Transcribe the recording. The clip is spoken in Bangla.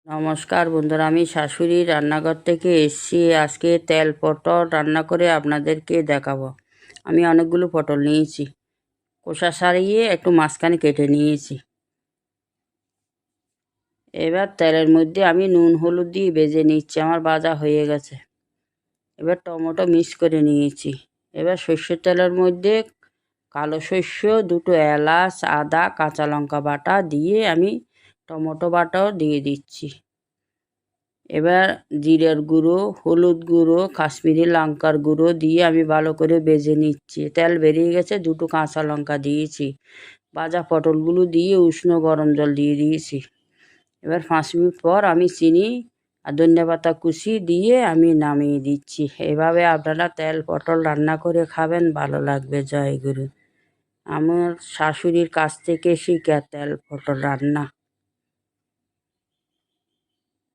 নমস্কার বন্ধুরা, আমি শাশুড়ির রান্নাঘর থেকে এসেছি। আজকে তেল পটল রান্না করে আপনাদেরকে দেখাবো। আমি অনেকগুলো পটল নিয়েছি, খোসা ছাড়িয়ে একটু মাঝখানে কেটে নিয়েছি। এবার তেলের মধ্যে আমি নুন হলুদ দিয়ে ভেজে নিচ্ছি। আমার ভাজা হয়ে গেছে। এবার টমেটো মিক্স করে নিয়েছি। এবার সর্ষের তেলের মধ্যে কালো সর্ষ, দুটো এলাচ, আদা, কাঁচা লঙ্কা বাটা দিয়ে আমি টমেটো বাটাও দিয়ে দিচ্ছি। এবার জিরের গুঁড়ো, হলুদ গুঁড়ো, কাশ্মীরি লঙ্কার গুঁড়ো দিয়ে আমি ভালো করে ভেজে নিচ্ছি। তেল বেরিয়ে গেছে, দুটো কাঁচা লঙ্কা দিয়েছি। ভাজা পটলগুলো দিয়ে উষ্ণ গরম জল দিয়ে দিয়েছি। এবার 5 মিনিট পর আমি চিনি আর ধনেপাতা কুচি দিয়ে আমি নামিয়ে দিচ্ছি। এভাবে আপনারা তেল পটল রান্না করে খাবেন, ভালো লাগবে। জয় গুরু। আমার শাশুড়ির কাছ থেকে শিখা তেল পটল রান্না।